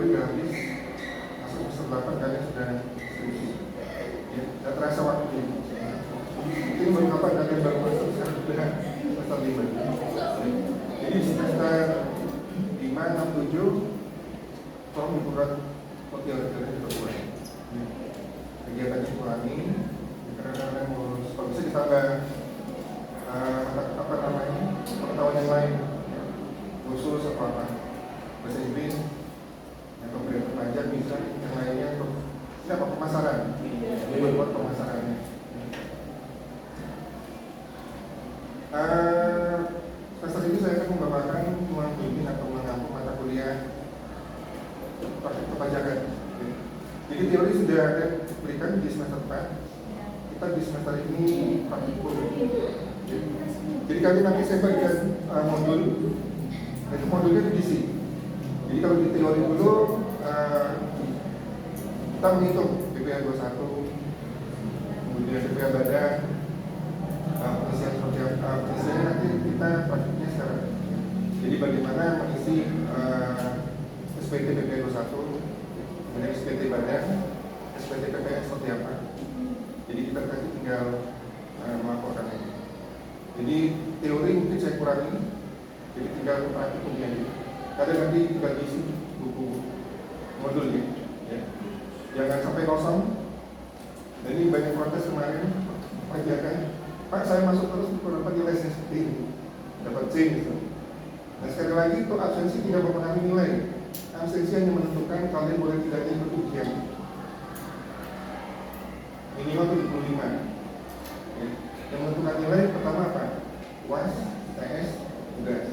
teori udah habis, masuk semester 8 kalian sudah skripsi. Ya, gak terasa waktu ini. Mungkin baru kapan kalian baru masuk sekarang sudah semester 5. Jadi semester 5, 6, 7 tolong dikurang teori-teori diperkuat. Kegiatannya dikurangi, karena kalian kalau bisa ditambah pengetahuan yang lain, khusus apa bahasa Inggris atau pemberian pelajar bisa, yang lainnya untuk pemasaran, buat pemasarannya. Semester ini saya akan membawakan membimbing atau mengampu mata kuliah praktik perpajakan. Jadi teori sudah ada diberikan di semester 4. Kita di semester ini praktikum. Jadi kali nanti saya bagikan modul. Itu modulnya diisi. Jadi kalau di teori dulu kita menghitung BPH 21, kemudian BPH badan, pengisian seperti apa. Pengisiannya nanti kita praktiknya sekarang. Jadi bagaimana mengisi SPT BPH 21, kemudian SPT badan, SPT PPS seperti apa. Jadi kita nanti tinggal melaporkannya. Jadi teori mungkin saya kurangi, jadi tinggal praktikumnya. Kadang nanti tinggal isi buku modul ya. Jangan sampai kosong. Dan ini banyak protes kemarin, pajakan, Pak saya masuk terus kenapa nilainya seperti ini, dapat C gitu. Nah sekali lagi itu absensi tidak mempengaruhi nilai. Absensi hanya menentukan kalian boleh tidaknya ikut ujian. Minimal 75 ya. Yang menentukan nilai pertama apa? UAS, TS, tugas.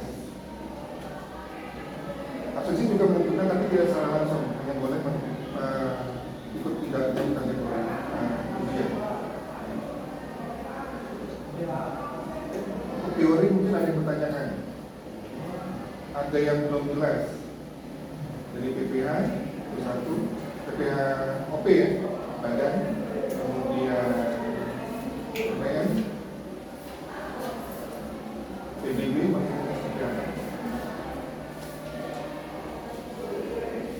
Absensi juga menentukan, tapi tidak secara langsung, hanya boleh ikut tidaknya ujian. Untuk teori mungkin ada yang bertanyakan, ada yang belum jelas dari PPH 1, PPH OP ya, badan, kemudian PPN, PBB,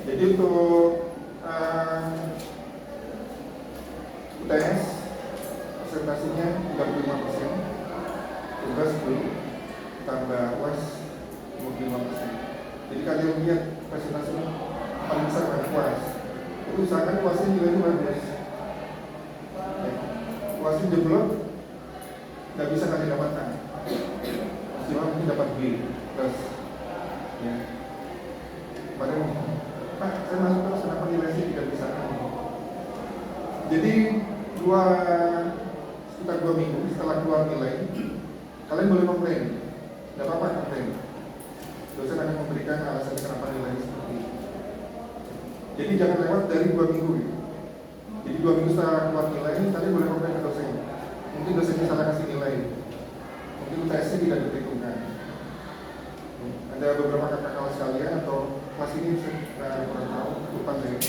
jadi untuk UTS presentasinya 35%, tugas dulu tambah UAS 55%. Jadi kalian lihat presentasinya paling besar kan UAS. Itu usahakan UASnya nilainya bagus. UASnya jeblok, nggak bisa kalian dapatkan. Maksimal mungkin dapat B plus. Ya. Padahal, Pak, saya masuk terus kenapa nilainya tidak bisa? Jadi sekitar 2 minggu setelah keluar nilai, kalian boleh komplain, tidak apa-apa komplain. Dosen akan memberikan alasan kenapa nilainya seperti itu. Jadi jangan lewat dari 2 minggu. Jadi 2 minggu setelah keluar nilai, kalian boleh komplain ke dosen. Mungkin dosennya salah kasih nilai, mungkin UTS-nya tidak diperhitungkan. Ada beberapa kakak kelas sekalian atau kelas ini kurang tahu, lupa saya.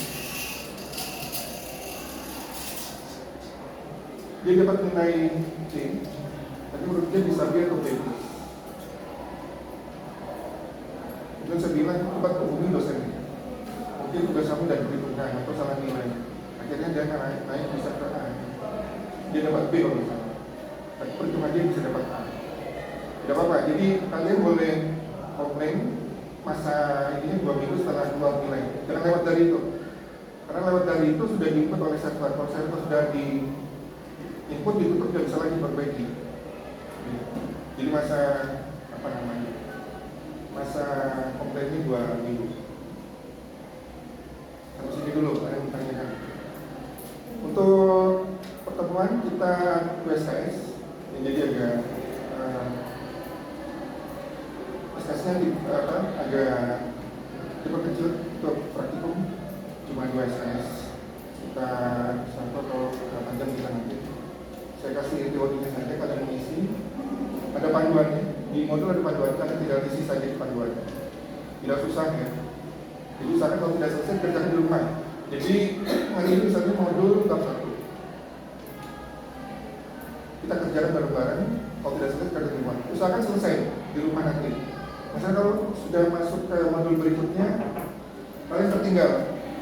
Dia dapat nilai C, tapi menurut dia bisa B atau B+. Kemudian saya bilang, coba hubungi dosennya. Mungkin tugas kamu tidak diperhitungkan atau salah nilai. Akhirnya dia naik bisa ke A. Dia dapat B kalau misalnya. Tapi perhitungan dia bisa dapat A. Tidak apa-apa, jadi kalian boleh komplain masa ini 2 minggu setelah keluar nilai. Jangan lewat dari itu. Karena lewat dari itu sudah diinput oleh server. Kalau server sudah di input ditutup, tidak bisa lagi perbaiki. Jadi masa masa komplainnya 2 minggu. Sampai sini dulu, ada yang bertanyakan. Untuk pertemuan kita USKS, jadi agak SKS-nya agak diperkecil untuk praktikum, cuma 2 SKS. Kita sampai kalau berapa jam kita nanti. Saya kasih teorinya saja, kalian mengisi. Ada panduannya, di modul ada panduan, kalian tidak isi saja di panduan. Tidak susah ya. Jadi usahakan kalau tidak selesai, kerjakan di rumah. Jadi hari ini misalnya modul bab 1. Kita kerjakan bareng-bareng, kalau tidak selesai, kerjakan di rumah. Usahakan selesai di rumah nanti. Misalnya kalau sudah masuk ke modul berikutnya, kalian tertinggal.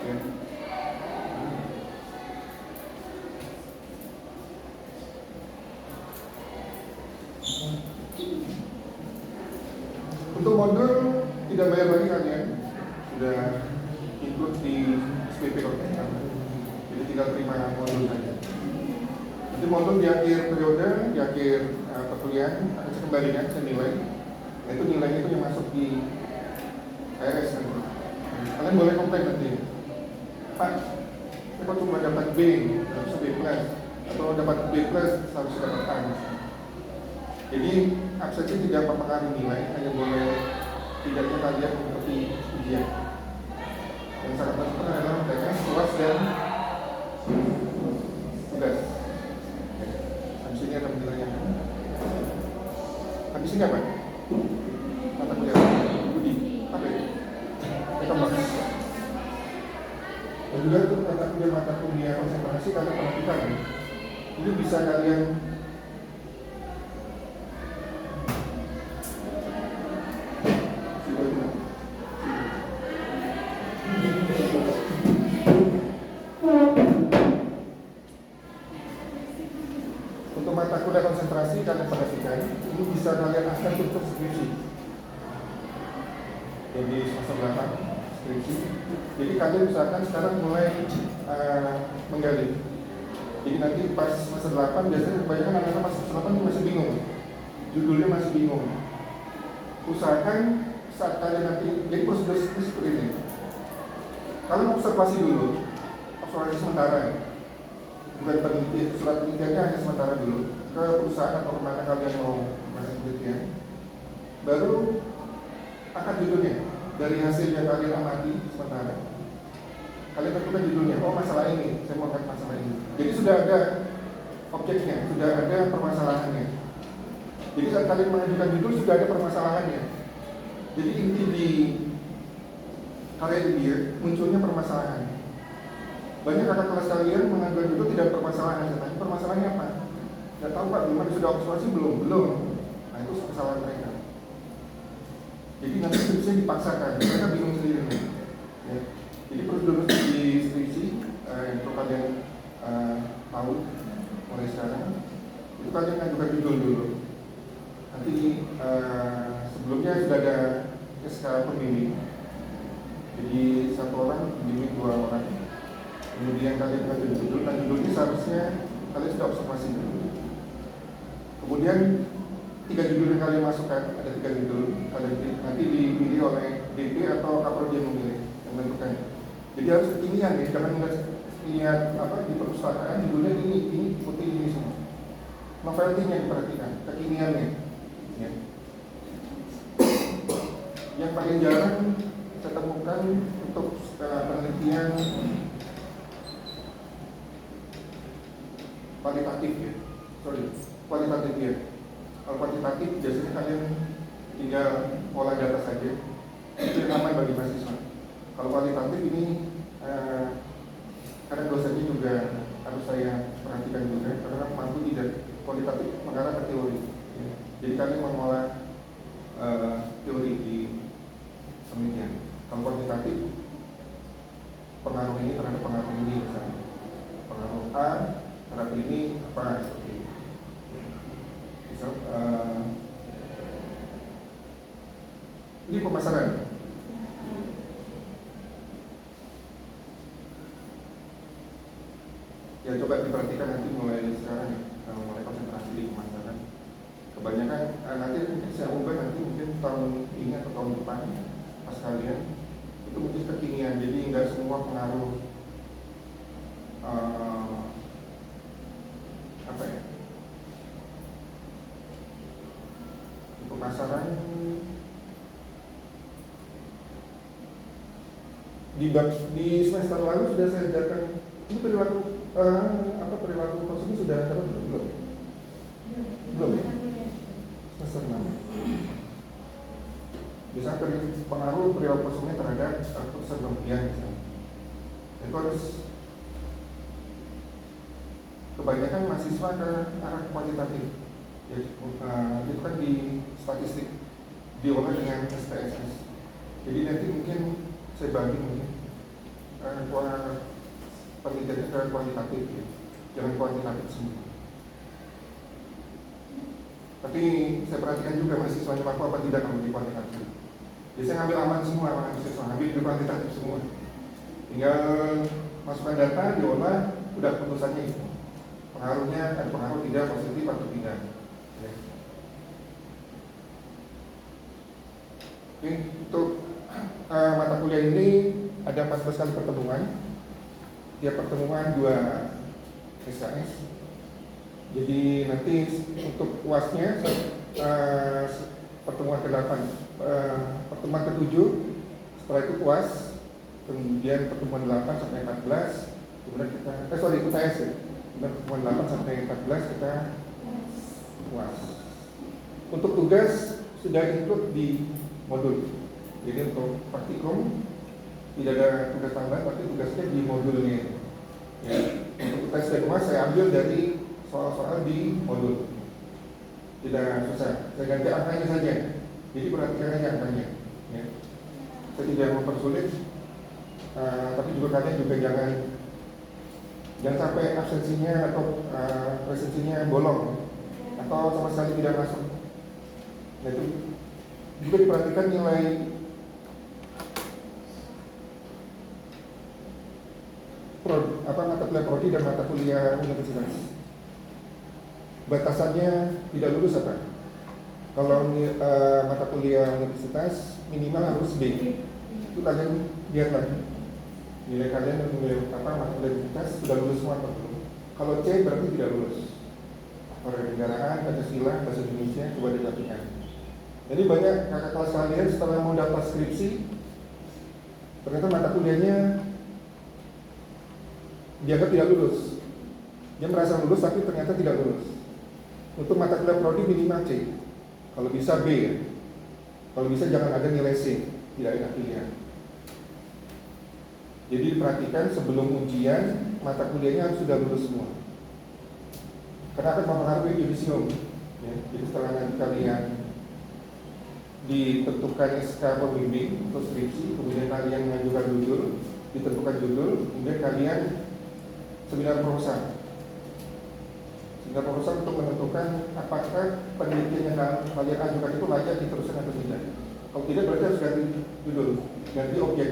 Ya. Untuk modul tidak bayar lagi kalian, sudah ikut di SPP Orkestra, jadi tinggal terima modul saja. Nanti modul di akhir periode, di akhir perkuliahan akan saya kembalikan ke nilai. Nah, itu nilainya itu yang masuk di KRS nanti. Kalian boleh komplain nanti, Pak, saya cuma dapat B, harus B plus, atau dapat B plus harus dapat A. Jadi absensi tidak mempengaruhi nilai, hanya boleh tidaknya kalian mengikuti ujian. Yang sangat penting adalah TS, UAS, dan tugas. Habis ini ada penilaian. Habis ini apa? Mata kuliah Budi. Apa itu? Ekonomis. Dan juga untuk mata kuliah konsentrasi kalian perhatikan. Ini bisa kalian mata kuliah konsentrasi kalian perhatikan, ini bisa kalian akses untuk skripsi. Jadi semester 8 skripsi. Jadi kalian misalkan sekarang mulai menggali. Jadi nanti pas semester 8 biasanya kebanyakan anak-anak pas semester 8 masih bingung. Judulnya masih bingung. Usahakan saat kalian nanti, jadi prosedur seperti ini. Kalian observasi dulu, observasi sementara. Bukan penelitian, surat penelitiannya hanya sementara dulu ke perusahaan atau kemana kalian mau masuk penelitian. Baru angkat judulnya dari hasil yang kalian amati sementara. Kalian tentukan judulnya. Oh, masalah ini, saya mau angkat masalah ini. Jadi sudah ada objeknya, sudah ada permasalahannya. Jadi saat kalian mengajukan judul sudah ada permasalahannya. Jadi inti di karya dia munculnya permasalahan. Banyak kakak kelas kalian mengajukan judul tidak permasalahan, saya tanya permasalahannya apa? Tidak tahu Pak, belum ada, sudah observasi belum? Nah itu kesalahan mereka. Jadi nanti skripsinya dipaksakan, mereka bingung sendiri nih. Ya. Jadi prosedur di skripsi untuk kalian tahu mulai sekarang, itu kalian mengajukan judul dulu. Nanti sebelumnya sudah ada SK pembimbing. Jadi satu orang pembimbing 2 orang. Kemudian kalian mengajukan judul, dan judulnya seharusnya kalian sudah observasi dulu. Kemudian 3 judul yang kalian masukkan, ada 3 judul, kalian nanti dipilih oleh DP atau Kaprodi yang memilih, yang menentukan. Jadi harus kekinian ya, jangan lihat di perpustakaan judulnya ini ikuti ini semua. Novelty-nya diperhatikan, kekiniannya. Ya. Yang paling jarang saya temukan untuk penelitian kualitatif ya, kualitatif ya. Kalau kuantitatif biasanya kalian tinggal pola data saja, itu yang aman bagi mahasiswa. Kalau kualitatif ini karena dosennya juga harus saya perhatikan juga, karena mampu tidak kualitatif mengarah ke teori. Ya. Jadi kalian mengolah teori di penelitian. Kalau kuantitatif pengaruh ini terhadap pengaruh ini misalnya, pengaruh A terhadap ini apa seperti itu. Misal, ini pemasaran. Ya coba diperhatikan nanti mulai sekarang ya, mulai konsentrasi di pemasaran. Kebanyakan nanti mungkin saya ubah nanti mungkin tahun ini atau tahun depan pas kalian itu mungkin kekinian, jadi nggak semua pengaruh apa ya, di pemasaran di semester lalu sudah saya ajarkan ini perilaku perilaku konsumen sudah ada belum ya semester 6. Bisa pengaruh perilaku konsumen terhadap keputusan pembelian misalnya. Itu harus kebanyakan mahasiswa ke arah kuantitatif ya, itu kan di statistik diolah dengan SPSS. Jadi nanti mungkin saya bagi mungkin penelitiannya ke kualitatif ya, jangan kuantitatif semua. Tapi saya perhatikan juga mahasiswanya mampu apa tidak kalau di kuantitatif. Biasanya ngambil aman semua mahasiswa, ngambil di kuantitatif semua. Tinggal masukkan data, diolah, udah putusannya itu. Pengaruhnya ada pengaruh tidak, positif atau tidak. Ya. Oke, untuk mata kuliah ini ada 14 kali pertemuan. Tiap pertemuan 2 SKS. Jadi nanti untuk UASnya pertemuan ke-8, pertemuan ke-7, setelah itu UAS, kemudian pertemuan 8 sampai 14, kemudian kita UTS ya. Kemudian pertemuan 8 sampai 14 kita UAS. Untuk tugas sudah include di modul. Jadi untuk praktikum tidak ada tugas tambahan, tapi tugasnya di modulnya. Ya. Untuk tes dan UAS saya ambil dari soal-soal di modul. Tidak susah, saya ganti angkanya saja. Jadi perhatikan aja angkanya ya. Saya tidak mempersulit, tapi juga kalian juga jangan sampai absensinya atau presensinya bolong atau sama sekali tidak masuk. Nah, itu juga diperhatikan nilai mata kuliah prodi dan mata kuliah universitas. Batasannya tidak lulus apa? Kalau mata kuliah universitas minimal harus B. Itu kalian lihat lagi. Nilai kalian dan nilai mata kuliah universitas sudah lulus semua atau belum? Kalau C berarti tidak lulus. Warganegaraan, Pancasila, bahasa Indonesia coba diperhatikan. Jadi banyak kakak kelas kalian setelah mau daftar skripsi, ternyata mata kuliahnya dianggap tidak lulus. Dia merasa lulus tapi ternyata tidak lulus. Untuk mata kuliah prodi minimal C, kalau bisa B ya. Kalau bisa jangan ada nilai C, tidak enak pilihan. Jadi diperhatikan sebelum ujian mata kuliahnya harus sudah lulus semua. Karena akan mempengaruhi yudisium. Ya. Jadi setelah nanti kalian ditentukan SK pembimbing atau skripsi, kemudian kalian mengajukan judul, ditentukan judul, kemudian kalian seminar proposal. Sehingga proposal untuk menentukan apakah penelitian yang kalian ajukan itu layak diteruskan atau tidak. Kalau tidak berarti harus ganti judul, ganti objek.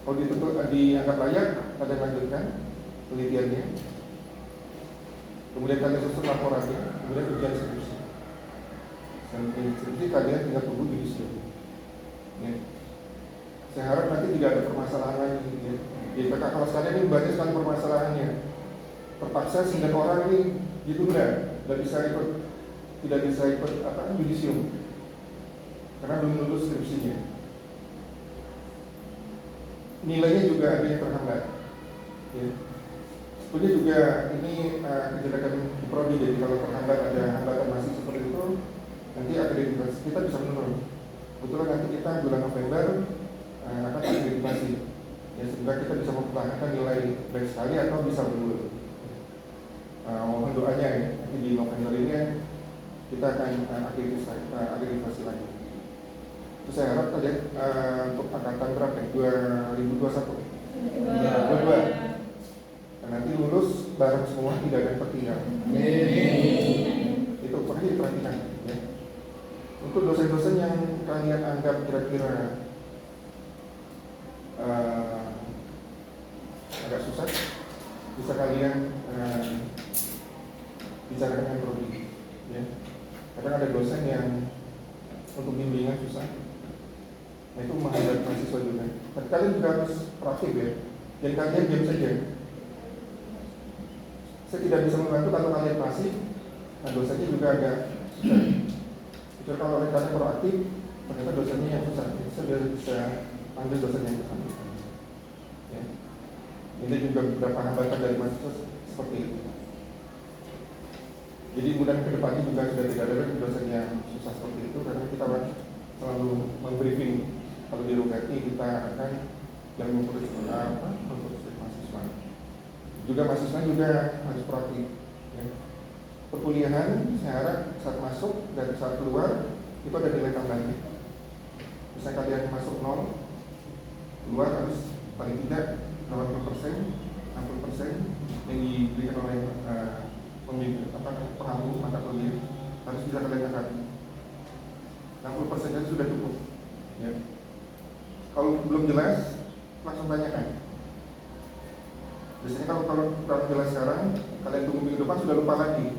Kalau dianggap layak, kalian lanjutkan penelitiannya. Kemudian kalian susun laporannya, kemudian ujian skripsi. Dan skripsi kalian tinggal tunggu yudisium. Ya. Saya harap nanti tidak ada permasalahan lagi. Ya. Di kakak kelas kalian ini banyak sekali permasalahannya. Terpaksa 9 orang ini ditunda, tidak bisa ikut yudisium karena belum lulus skripsinya. Nilainya juga ada yang terhambat. Ya. Sebetulnya juga ini kejelekan di prodi, jadi kalau terhambat ada hambatan masih seperti itu, nanti akreditasi kita bisa menurun. Kebetulan nanti kita bulan November akan akreditasi. Ya, sehingga kita bisa mempertahankan nilai baik sekali atau bisa menurun. Mohon doanya ya, nanti di November ini kita akan akreditasi lagi. Terus saya harap tadi untuk angkatan berapa ya? 2021 22. Dan nanti lulus bareng semua, tidak ada yang tertinggal. Itu pasti diperhatikan ya. Untuk dosen-dosen yang kalian anggap kira-kira agak susah, bisa kalian bicarakan dengan prodi ya. Kadang ada dosen yang untuk bimbingan susah, nah itu menghambat mahasiswa juga. Tapi kalian juga harus proaktif ya, dan kalian diam saja. Saya tidak bisa membantu kalau kalian pasif, nah dosennya juga agak susah. Jadi kalau kalian proaktif, ternyata dosennya yang susah, saya bisa panggil dosen yang bersangkutan ya. Ini juga beberapa hambatan dari mahasiswa seperti itu. Jadi mudah ke depannya juga sudah tidak ada lagi dosen yang susah seperti itu, karena kita selalu membriefing. Kalau di Rugati kita akan yang mengurus mahasiswa. Juga mahasiswa juga harus proaktif. Ya. Perkuliahan saya harap saat masuk dan saat keluar itu ada nilai tambahan. Bisa kalian masuk 0, keluar harus paling tidak 80%, 60% yang diberikan oleh pengampu mata kuliah harus bisa kalian angkat. 60% itu sudah cukup. Ya. Kalau belum jelas, langsung tanyakan. Biasanya kalau jelas sekarang, kalian tunggu minggu depan sudah lupa lagi.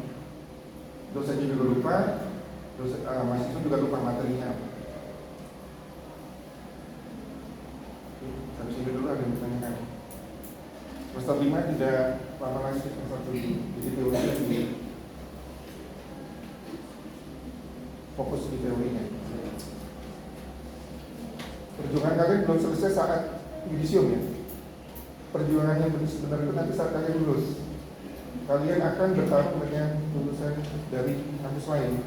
Dosennya juga lupa, mahasiswa juga lupa materinya. Sampai sini dulu ada yang ditanyakan. Semester 5 tidak lama lagi semester 7. Jadi teorinya fokus di teorinya. Perjuangan kalian belum selesai saat yudisium ya. Perjuangan yang benar itu nanti saat kalian lulus. Kalian akan bertarung dengan lulusan dari kampus lain.